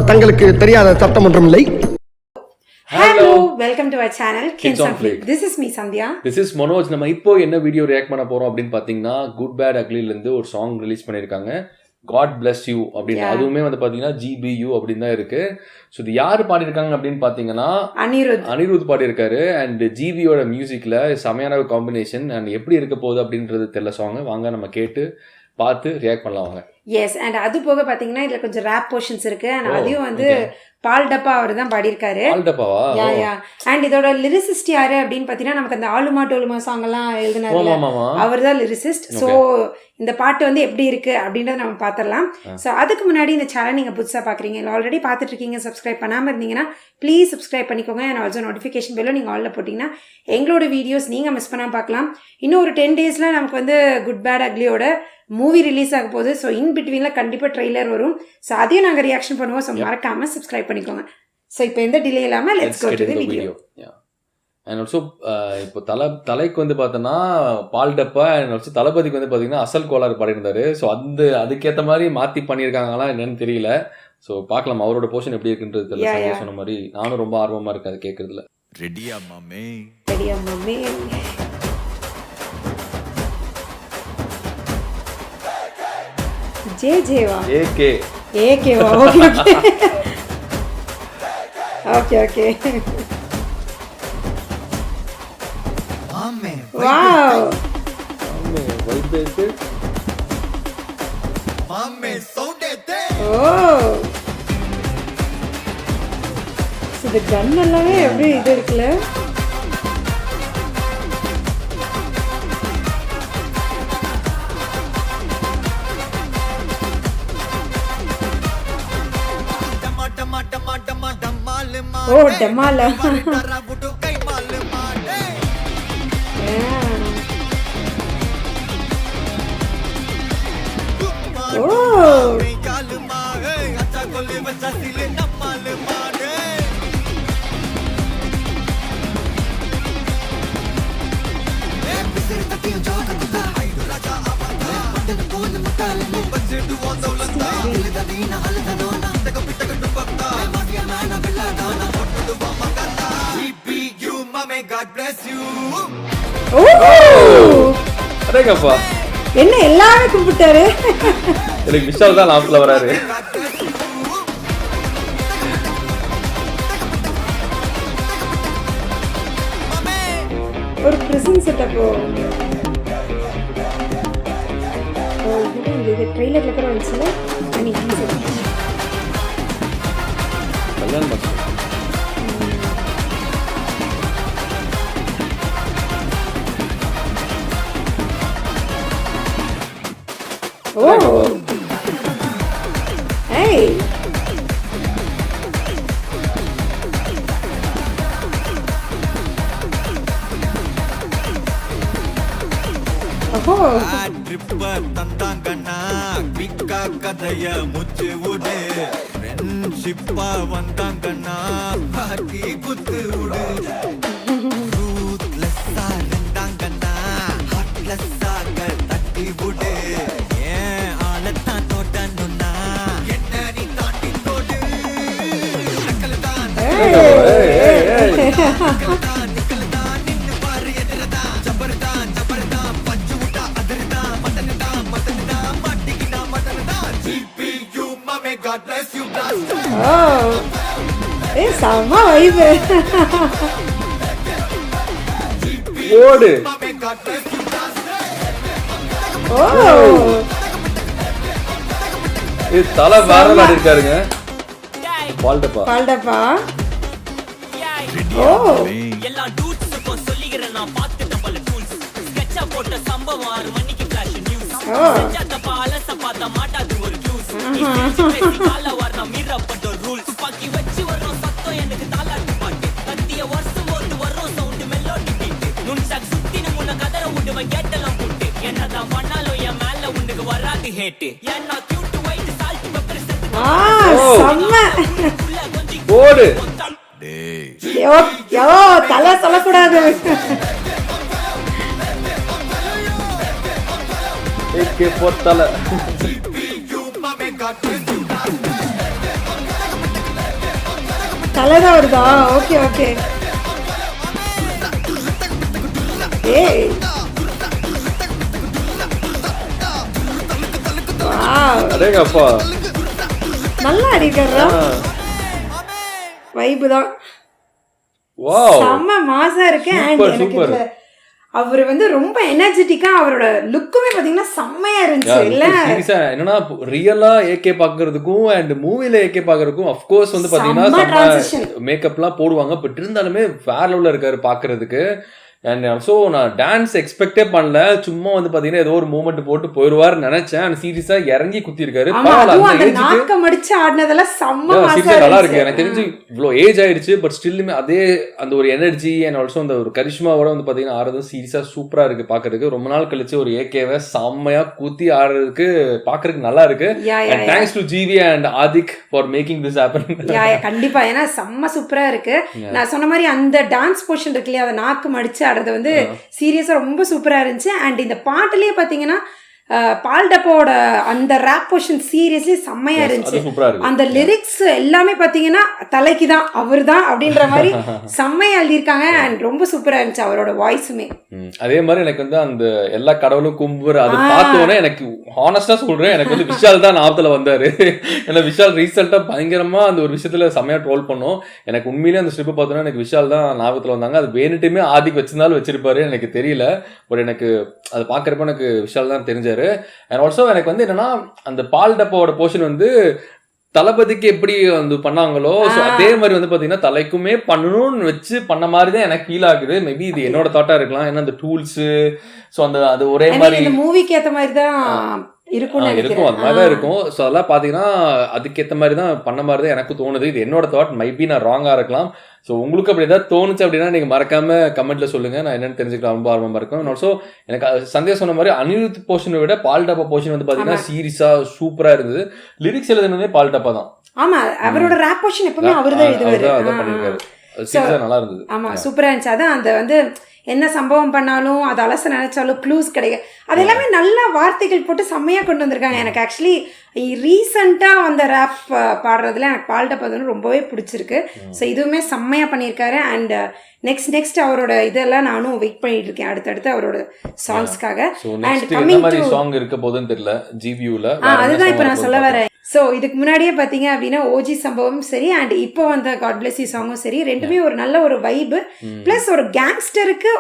தங்களுக்கு தெரியாத சட்டம் ஒன்றும் இல்லை. Hello, welcome to our channel Kids on Flick. This is me Sandhya. This is Manoj. நம்ம இப்போ என்ன வீடியோ ரியாக்ட் பண்ண போறோம் அப்படின்னு பாத்தீங்கன்னா குட் பேட் அக்லில இருந்து ஒரு சாங் ரிலீஸ் பண்ணிருக்காங்க. God bless you அப்படின்னு. அதுவுமே வந்து பாத்தீங்கன்னா GBU அப்படின்னு தான் இருக்கு. ஸோ இது யாரு பாடியிருக்காங்க அப்படின்னு பாத்தீங்கன்னா அனிருத் பாடியிருக்காரு. அண்ட் ஜிபியோட மியூசிக்ல செமையான காம்பினேஷன். அண்ட் எப்படி இருக்க போகுது அப்படின்றது தெரியல சாங். வாங்க நம்ம கேட்டு பார்த்து ரியாக்ட் பண்ணலாம் வாங்க. எஸ், அண்ட் அது போக பாத்தீங்கன்னா இதுல கொஞ்சம் ரேப் போர்ஷன்ஸ் இருக்கு. அண்ட் அதையும் வந்து பால் டப்பா அவர் தான் பாடியிருக்காரு. பால் டப்பாவா? யா. அண்ட் இதோட லிரிசிஸ்ட் யாரு அப்படின்னு பாத்தீங்கன்னா நமக்கு அந்த ஆளுமா டோலுமா சாங் எல்லாம் எழுதினாரு, அவர் தான் லிரிசிஸ்ட். ஸோ இந்த பாட்டு வந்து எப்படி இருக்கு அப்படின்றத நம்ம பாத்திரலாம். ஸோ அதுக்கு முன்னாடி இந்த சேனல் நீங்க புதுசா பாக்குறீங்க, இல்லை ஆல்ரெடி பாத்துட்டு இருக்கீங்க, சப்ஸ்கிரைப் பண்ணாம இருந்தீங்கன்னா ப்ளீஸ் சப்ஸ்கிரைப் பண்ணிக்கோங்க. அண்ட் ஆல்சோ நோட்டிஃபிகேஷன் பெல்லும் நீங்க ஆல்ல போட்டீங்கன்னா எங்களோட வீடியோஸ் நீங்க மிஸ் பண்ணாம பார்க்கலாம். இன்னும் ஒரு 10 daysல நமக்கு வந்து குட் பேட் அக்லியோட மூவி ரிலீஸ் ஆக போகுது. ஸோ இன் பிட்வீன்ல கண்டிப்பா ட்ரெய்லர் வரும். ஸோ அதையும் நாங்கள் ரியாக்ஷன் பண்ணுவோம். ஸோ மறக்காம சப்ஸ்கிரைப் பண்ணிக்கோங்க. ஸோ இப்போ எந்த டிலே இல்லாமல் let's go to the video. And also இப்போ தலைக்கு வந்து பார்த்தோன்னா பால் டப்பா, அண்ட் ஆல்சோ தளபதிக்கு வந்து பார்த்தீங்கன்னா அசல் கோளாறு பாடியிருந்தாரு. ஸோ அதுக்கேற்ற மாதிரி மாற்றி பண்ணியிருக்காங்களா என்னன்னு தெரியல. ஸோ பார்க்கலாம் அவரோட போர்ஷன் எப்படி இருக்குன்றது தெரியல. சொன்ன மாதிரி நானும் ரொம்ப ஆர்வமாக இருக்கேன் அது கேட்கறதுல. ரெடியா மாமே? ரெடியா மாமே? ஜேவா? ஏகேவா? Okay okay. வாவ், வைப்ரேட் மாமே சவுண்ட் ஏத்தே. ஓ, இது கன் எல்லாமே எப்படி இது இருக்குல்ல. ஓ டமால. God bless you. அரேங்கப்பா, என்ன எல்லாமே கூப்பிட்டாரு. எனக்கு விஷால் தான் லாஸ்ட்ல வராரு. ஒரு பிரசன்ட் செட்டப்போ இது ட்ரெய்லர்ல கூட வந்துச்சுல. கல்யாணம் பண்ணு. Oh, hey. Oh. ட்ரிப்பர் தந்தாங்கண்ணா பிக்கா கதைய முச்சு விடு. ஃப்ரெண்ட்ஷிப்பா வந்தாங்கண்ணா பாக்கி குத்து விடு. ரூத்லெஸ்ஸா இருந்தாங்கண்ணா ஹார்ட்லெஸ்ஸாக தட்டி விடு. God bless you. Oh, it's sama vibe. ஓடு. Oh, இது தல வேறல இருக்காருங்க. பால் டப்பா. Oh, எல்லா டூட்ஸ்க்கும் சொல்லிக்கிறேன் நான் பார்த்துட்ட பல டூல்ஸ். ஸ்கெட்சா போட்ட சம்பவம் 6 மணிக்கு ஃபிளாஷ் நியூஸ். செஞ்சாத பாலச பார்த்த மாட்டாது ஒரு ஜூஸ். கால வர்ற மீறப்பட்ட ரூல்ஸ். பாக்கி வச்சு வர்றோம் சத்தம் எனக்கு தாலாட்டு பாட்டு. கத்திய வருஷம் போது வர்றோம் சவுண்ட் மெலோடி பீட். நுண்சாக் சுத்தின முன்ன கதற விடுவேன் கேட்டெல்லாம் போட்டு. என்னதான் பண்ணாலும் என் மேல உனக்கு வராது ஹேட்டு. ஏன்னா கியூட் ஒயிட் சால்ட் பெப்பர் செம்ம. ஓடு. யோ தலை சொல்லக்கூடாது. AK4 தலை. தலை தான் வருதா? Okay okay. ஏய் வாவ், அடேங்கப்பா. நல்லா அடிக்கிறா. வைப் தான். வாவ், செம்ம மாசா இருக்கு. அண்ட் சூப்பர் எனக்கு சூப்பர். இதுல அவர் வந்து ரொம்ப எனர்ஜெட்டிக்கா, அவரோட லுக்குமே பாத்தீங்கன்னா செம்மையா இருந்துச்சு இல்ல? சீரியஸா என்னன்னா ரியலா ஏகே பாக்குறதுக்கும் அண்ட் மூவில ஏகே பாக்குறதுக்கும் அஃப்கோர்ஸ் வந்து பாத்தீங்கன்னா செம்ம transition. மேக்கப்லாம் போடுவாங்க, பட் இருந்தாலுமே வேற லெவல்ல இருக்காரு பாக்குறதுக்கு. அண்ட் ஆல்சோ நான் டான்ஸ் எக்ஸ்பெக்டே பண்ணல, சும்மா வந்து பாத்தீங்கன்னா ஏதோ ஒரு மூமெண்ட் போட்டு போயிடுவாருன்னு நினைச்சேன். அண்ட் சீரியஸா இறங்கி குத்தி இருக்காரு. ஆமா, அதுவும் அந்த நாக்க மடிச்சு ஆடினதெல்லாம் செம்ம மாசா நல்லா இருக்கு. இருந்துச்சு. எனக்கு தெரிஞ்சு இவ்வளவு ஏஜ் ஆயிடுச்சு, பட் ஸ்டில்லுமே அதே அந்த ஒரு எனர்ஜி அண்ட் ஆல்சோ அந்த ஒரு கரிஷ்மாவோட வந்து பாத்தீங்கன்னா ஆடுறது சீரியஸா சூப்பரா இருக்கு பாக்குறதுக்கு. ரொம்ப நாள் கழிச்சு ஒரு ஏகேவை செம்மையா குத்தி ஆடுறதுக்கு பாக்குறதுக்கு நல்லா இருக்கு. And thanks to GV and Adhik for making this happen. கண்டிப்பா, ஏன்னா செம்ம சூப்பரா இருக்கு. நான் சொன்ன மாதிரி அந்த டான்ஸ் போர்ஷன் இருக்கு இல்லையா, அதை நாக்கு மடிச்சு ஆடுறது வந்து சீரியஸா ரொம்ப சூப்பரா இருந்துச்சு. அண்ட் இந்த பாட்டுலயே பாத்தீங்கன்னா பால் டப்பாவோட அந்த ரேப் போர்ஷன் சீரியஸ்லி செம்மையா இருந்துச்சு. அந்த லிரிக்ஸ் எல்லாமே பாத்தீங்கன்னா தலைக்கு தான், அவர் தான் அப்படின்ற மாதிரி செம்மையா எழுதியிருக்காங்க. அண்ட் ரொம்ப சூப்பரா இருந்துச்சு அவரோட வாய்ஸுமே. அதே மாதிரி எனக்கு வந்து அந்த எல்லா கடவுளும் கும்புற அது பார்த்தோன்னே எனக்கு ஹானஸ்டா சொல்றேன், எனக்கு வந்து விஷால் தான் ஞாபகத்துல வந்தாரு. ஏன்னா விஷால் ரீசெண்டா பயங்கரமா அந்த ஒரு விஷயத்துல செம்மையா ட்ரோல் பண்ணோம். எனக்கு உண்மையிலேயே அந்த ஸ்ட்ரிப் பார்த்தோன்னா எனக்கு விஷால் தான் ஞாபகத்துல வந்தாங்க. அது வேணுட்டுமே ஆதிக்கு வச்சிருந்தாலும் வச்சிருப்பாரு எனக்கு தெரியல, பட் எனக்கு அது பாக்குறப்ப எனக்கு விஷால் தான் தெரிஞ்சாரு. அண்ட் ஆல்சோ எனக்கு வந்து என்னன்னா அந்த பால் டப்பாவோட போர்ஷன் வந்து தளபதிக்கு எப்படி வந்து பண்ணாங்களோ அதே மாதிரி வந்து பாத்தீங்கன்னா தலைக்குமே பண்ணணும்னு வச்சு பண்ண மாதிரி தான் எனக்கு ஃபீல் ஆகுது. மேபி இது என்னோட தாட்டா இருக்கலாம், ஏன்னா அந்த டூல்ஸ் அது ஒரே மாதிரி மூவிக்கு ஏத்த மாதிரி தான் இருக்கும், அது மாதிரிதான் இருக்கும். ஸோ அதெல்லாம் பாத்தீங்கன்னா அதுக்கேற்ற மாதிரி தான் பண்ண மாதிரி தான் எனக்கு தோணுது. இது என்னோட தாட், மைபி நான் ராங்கா இருக்கலாம். ஸோ உங்களுக்கு அப்படி ஏதாவது தோணுச்சு அப்படின்னா நீங்க மறக்காம கமெண்ட்ல சொல்லுங்க, நான் என்னன்னு தெரிஞ்சுக்கலாம், ரொம்ப ஆர்வமா இருக்கும். ஆல்சோ எனக்கு சந்தேகம் சொன்ன மாதிரி அனிருத் போர்ஷனை விட பால் டப்பா போர்ஷன் வந்து பாத்தீங்கன்னா சீரியஸா சூப்பரா இருந்தது. லிரிக்ஸ் எழுதுனதே பால் டப்பா தான். ஆமா, அவரோட ரேப் போர்ஷன் எப்பவுமே அவர்தான் எழுதுவாரு. நல்லா இருந்தது. ஆமா, சூப்பரா இருந்துச்சு. அதான் அந்த வந்து என்ன சம்பவம் பண்ணாலும் அது அலச நினைச்சாலும் க்ளூஸ் கிடைக்கும், அது எல்லாமே நல்ல வார்த்தைகள் போட்டு செம்மையா கொண்டு வந்திருக்காங்க. எனக்கு ஆக்சுவலி ரீசெண்டா வந்த ரேப் பாடுறதுல எனக்கு பால் டப்பா வந்து ரொம்பவே பிடிச்சிருக்கு. ஸோ இதுவுமே செம்மையா பண்ணியிருக்காரு. அண்ட் நெக்ஸ்ட் அவரோட இதெல்லாம் நானும் வெயிட் பண்ணிட்டு இருக்கேன் அடுத்தடுத்து அவரோட சாங்ஸ்க்காக. அண்ட் கமிங் டு சாங் இருக்க போதுன்னு தெரியல ஜிவியூல, அதுதான் இப்போ நான் சொல்ல வரேன். ஸோ இதுக்கு முன்னாடியே பார்த்தீங்க அப்படின்னா ஓஜி சம்பவம் சரி, அண்ட் இப்போ வந்த காட் பிளஸ் யூ சாங்கும் சரி, ரெண்டுமே ஒரு நல்ல ஒரு வைப்பு ப்ளஸ் ஒரு கேங்ஸ்டருக்கு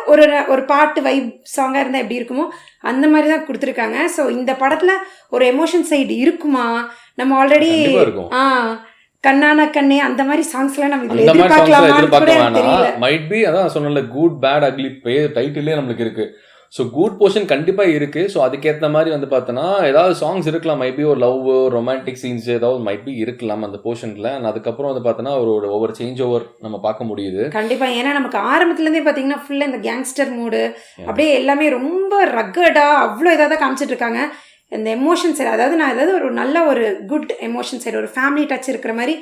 ஒரு பாட்டு வைப் சாங்காக இருந்தால் எப்படி இருக்குமோ அந்த மாதிரி தான் கொடுத்துருக்காங்க. ஸோ இந்த படத்தில் ஒரு எமோஷன் சைடு இருக்குமா, நம்ம ஆல்ரெடி கண்ணான கண்ணே அந்த மாதிரி சாங்ஸ் எல்லாம் நம்ம இதுல எதிர்பார்க்கலாம். மைட் பி அதான் சொன்னல குட் பேட் அக்லி டைட்டிலே நம்மளுக்கு இருக்கு. ஸோ குட் போர்ஷன் கண்டிப்பா இருக்கு. ஸோ அதுக்கேற்ற மாதிரி வந்து பார்த்தோன்னா ஏதாவது சாங்ஸ் இருக்கலாம், மைபி ஒரு லவ் ரொமான்டிக் சீன்ஸ் ஏதாவது மைபி இருக்கலாம் அந்த போர்ஷன்ல. அதுக்கப்புறம் வந்து பார்த்தோன்னா ஒவ்வொரு சேஞ்ச் ஓவர் நம்ம பார்க்க முடியுது கண்டிப்பா. ஏன்னா நமக்கு ஆரம்பத்துல இருந்தே பார்த்தீங்கன்னா ஃபுல்லா இந்த கேங்ஸ்டர் மூடு அப்படியே எல்லாமே ரொம்ப ரக்கடா அவ்வளோ ஏதாவது காமிச்சிட்டு இருக்காங்க. இந்த எமோஷன் சைடு, அதாவது நான் ஏதாவது ஒரு நல்ல ஒரு குட் எமோஷன் சைடு ஒரு ஃபேமிலி டச் இருக்கிற மாதிரி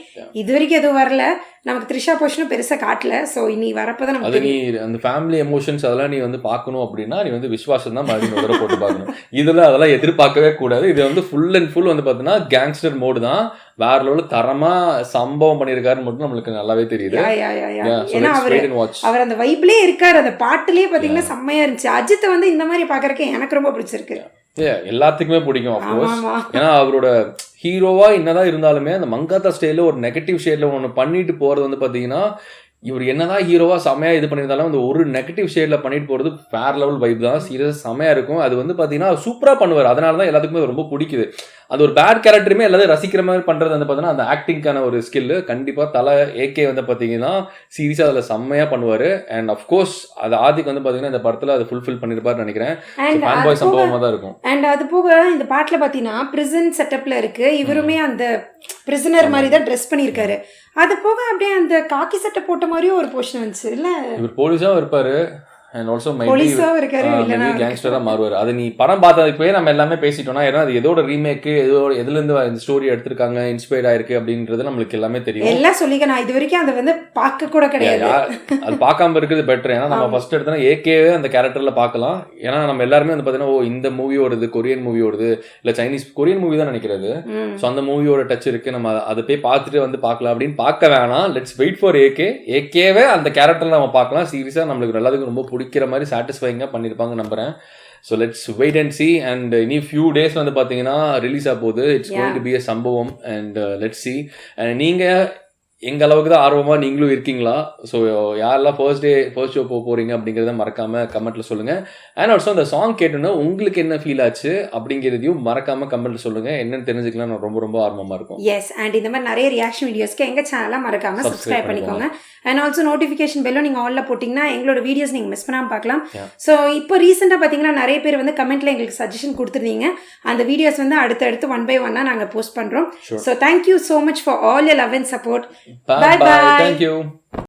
இது வரைக்கும் எதுவும் வரல. நமக்கு த்ரிஷா போர்ஷனும் பெருசாக காட்டல. ஸோ இனி வரப்போதான் நமக்கு அது நீ அந்த ஃபேமிலி எமோஷன்ஸ் அதெல்லாம் நீ வந்து பார்க்கணும் அப்படின்னா நீ வந்து விஸ்வாசம் தான் மறுபடியும் முதல்ல போட்டு பார்க்கணும். இதில் அதெல்லாம் எதிர்பார்க்கவே கூடாது. இது வந்து ஃபுல் அண்ட் ஃபுல் வந்து பார்த்தீங்கன்னா கேங்ஸ்டர் மோடு தான், வேற லெவலில் தரமா சம்பவம் பண்ணியிருக்காருன்னு மட்டும் நம்மளுக்கு நல்லாவே தெரியுது. ஏன்னா அவர் அந்த வைப்லேயே இருக்காரு, அந்த பாட்டுலேயே பார்த்தீங்கன்னா செம்மையா இருந்துச்சு. அஜித்தை வந்து இந்த மாதிரி பார்க்கறதுக்கு எனக்கு ரொம்ப பிடிச்சிருக்கு. எல்லாத்துக்குமே பிடிக்கும் அஃப்கோர்ஸ். ஏன்னா அவரோட ஹீரோவா என்னதான் இருந்தாலுமே அந்த மங்காத்தா ஸ்டைல ஒரு நெகட்டிவ் ஷேட்ல ஒன்று பண்ணிட்டு போறது வந்து பாத்தீங்கன்னா இவர் என்னதான் ஹீரோவா செமையா இது பண்ணியிருந்தாலும் அந்த ஒரு நெகட்டிவ் ஷேட்ல பண்ணிட்டு போறது வேற லெவல் வைப் தான். சீரியஸ் செமையா இருக்கும். அது வந்து பாத்தீங்கன்னா சூப்பரா பண்ணுவார். அதனாலதான் எல்லாத்துக்குமே ரொம்ப பிடிக்குது. அது ஒரு பேட் கேரக்டருமே எல்லாரும் ரசிக்கிற மாதிரி பண்றது வந்து பாத்தீங்கன்னா அந்த ஆக்டிங்கான ஒரு ஸ்கில் கண்டிப்பா தலை ஏகே வந்து பாத்தீங்கன்னா சீரியஸா அதுல செம்மையா பண்ணுவாரு. அண்ட் அஃப்கோர்ஸ் அது ஆதிக்கு வந்து பாத்தீங்கன்னா இந்த படத்துல அது ஃபுல்ஃபில் பண்ணிருப்பாருன்னு நினைக்கிறேன். ஃபேன் பாய் சம்பவமா தான் இருக்கும். அண்ட் அது போக இந்த பாட்டுல பாத்தீங்கன்னா பிரிசன் செட்டப்ல இருக்கு, இவருமே அந்த பிரிசனர் மாதிரி தான் ட்ரெஸ் பண்ணிருக்காரு. அது போக அப்படியே அந்த காக்கி சட்டை போட்ட மாதிரியும் ஒரு போர்ஷன் வந்துச்சு இல்ல, இவர் போலீஸாவும் இருப்பாரு அண்ட் ஆல்சோ போலீஸாவும் இருக்காரு, வில்லனாவும் கேங்ஸ்டராக மாறுவார். அது நீ படம் பார்த்ததுப்பே நம்ம எல்லாமே பேசிட்டோம்னா, ஏன்னா அது எதோட ரீமேக்கு, எதுலேருந்து இந்த ஸ்டோரி எடுத்திருக்காங்க, இன்ஸ்பயர்ட் ஆயிருக்கு அப்படின்றது நம்மளுக்கு எல்லாமே தெரியும். எல்லாம் சொல்லிக்க. நான் இது வரைக்கும் அதை வந்து பார்க்க கூட கிடையாது. அது பார்க்காம இருக்கிறது பெட்டர். ஏன்னா நம்ம ஃபர்ஸ்ட் எடுத்தோம்னா ஏகேவே அந்த கேரக்டர்ல பார்க்கலாம். ஏன்னா நம்ம எல்லாருமே வந்து பார்த்தீங்கன்னா, ஓ இந்த மூவி ஓடுது, கொரியன் மூவி ஓடுது, இல்லை சைனீஸ் கொரியன் மூவி தான் நினைக்கிறது. ஸோ அந்த மூவியோட டச் இருக்கு, நம்ம அதை போய் பார்த்துட்டு வந்து பார்க்கலாம் அப்படின்னு பார்க்க வேணாம். லெட்ஸ் வெயிட் ஃபார் ஏகேவே அந்த கேரக்டர்ல நம்ம பார்க்கலாம். சீரியஸா நம்மளுக்கு எல்லாத்துக்கும் ரொம்ப பிடிக்கிற மாதிரி சாட்டிஸ்ஃபைங்காக பண்ணியிருப்பாங்க நம்புறேன். So let's wait and see. And இனி ஃபியூ டேஸ் வந்து பார்த்தீங்கன்னா ரிலீஸ் ஆக போகுது. It's going to be a சம்பவம். And let's see. அண்ட் நீங்கள் எங்கள் அளவுக்கு தான் ஆர்வமாக நீங்களும் இருக்கீங்களா? ஸோ யாரெல்லாம் ஃபர்ஸ்ட் ஷோ போக போகிறீங்க அப்படிங்கிறத மறக்காமல் கமெண்ட்டில் சொல்லுங்கள். அண்ட் ஆல்சோ அந்த சாங் கேட்டோன்னா உங்களுக்கு என்ன ஃபீல் ஆச்சு அப்படிங்கிறதையும் மறக்காமல் கமெண்ட்டில் சொல்லுங்கள். என்னென்னு தெரிஞ்சுக்கலாம் நான் ரொம்ப ரொம்ப ஆர்வமாக இருக்கும். எஸ், அண்ட் இந்த மாதிரி நிறைய ரியாக்ஷன் வீடியோஸ்க்கு எங்கள் சேனலாக மறக்காமல் சப்ஸ்கிரைப் பண்ணிக்கோங்க. அண்ட் ஆல்சோ நோட்டிஃபிகேஷன் பெல்லும் நீங்கள் ஆலில் போட்டிங்கன்னா எங்களோட வீடியோஸ் நீங்கள் மிஸ் பண்ணாமல் பார்க்கலாம். ஸோ இப்போ ரீசெண்டாக பார்த்தீங்கன்னா நிறைய பேர் வந்து கமெண்ட்டில் எங்களுக்கு சஜஷன் கொடுத்துருந்தீங்க. அந்த வீடியோஸ் வந்து அடுத்தடுத்து 1 by 1 நாங்கள் போஸ்ட் பண்ணுறோம். So thank you so much for all your love and support. Bye bye. Thank you.